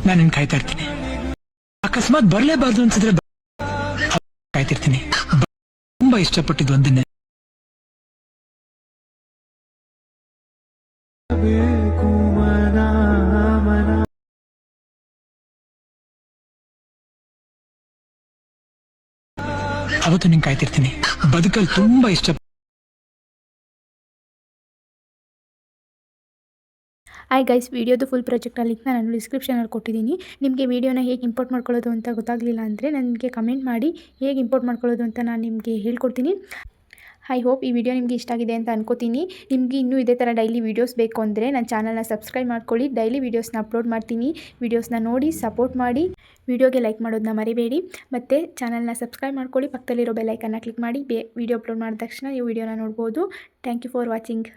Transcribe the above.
ನಾನು ಕಾಯ್ತಾ ಇರ್ತೀನಿ. ಅಕಸ್ಮಾತ್ ಬರಲೇಬಾರ್ದು ಅನ್ಸಿದ್ರೆ ಕಾಯ್ತಿರ್ತೀನಿ. ತುಂಬಾ ಇಷ್ಟಪಟ್ಟಿದ್ದು ಒಂದನ್ನೇ. ಅವತ್ತು ನಿಂಗೆ ಕಾಯ್ತಿರ್ತೀನಿ. ಬದುಕಲ್ಲಿ ತುಂಬಾ ಇಷ್ಟ. ಹಾಯ್ ಗೈಸ್, ವಿಡಿಯೋದು ಫುಲ್ ಪ್ರಾಜೆಕ್ಟ್ ಲಿಂಕ್ನ ನಾನು ಡಿಸ್ಕ್ರಿಪ್ಷನಲ್ಲಿ ಕೊಟ್ಟಿದ್ದೀನಿ. ನಿಮಗೆ ವಿಡಿಯೋನ ಹೇಗೆ ಇಂಪೋರ್ಟ್ ಮಾಡ್ಕೊಳ್ಳೋದು ಅಂತ ಗೊತ್ತಾಗಲಿಲ್ಲ ಅಂದರೆ ನನಗೆ ಕಮೆಂಟ್ ಮಾಡಿ, ಹೇಗೆ ಇಂಪೋರ್ಟ್ ಮಾಡ್ಕೊಳ್ಳೋದು ಅಂತ ನಾನು ನಿಮಗೆ ಹೇಳ್ಕೊಡ್ತೀನಿ. ಐ ಹೋಪ್ ಈ ವಿಡಿಯೋ ನಿಮಗೆ ಇಷ್ಟ ಆಗಿದೆ ಅಂತ ಅನ್ಕೋತೀನಿ. ನಿಮಗೆ ಇನ್ನೂ ಇದೇ ಥರ ಡೈಲಿ ವೀಡಿಯೋಸ್ ಬೇಕು ಅಂದರೆ ನನ್ನ ಚಾನಲ್ನ ಸಬ್ಸ್ಕ್ರೈಬ್ ಮಾಡ್ಕೊಳ್ಳಿ. ಡೈಲಿ ವೀಡಿಯೋಸ್ನ ಅಪ್ಲೋಡ್ ಮಾಡ್ತೀನಿ. ವೀಡಿಯೋಸ್ನ ನೋಡಿ ಸಪೋರ್ಟ್ ಮಾಡಿ. ವಿಡಿಯೋಗೆ ಲೈಕ್ ಮಾಡೋದನ್ನ ಮರಿಬೇಡಿ. ಮತ್ತು ಚಾನಲ್ನ ಸಬ್ಸ್ಕ್ರೈಬ್ ಮಾಡ್ಕೊಳ್ಳಿ. ಪಕ್ಕದಲ್ಲಿರೋ ಬೆಲ್ ಐಕನ್ನ ಕ್ಲಿಕ್ ಮಾಡಿ. ವಿಡಿಯೋ ಅಪ್ಲೋಡ್ ಮಾಡಿದ ತಕ್ಷಣ ನೀವು ವಿಡಿಯೋನ ನೋಡ್ಬೋದು. Thank you for watching.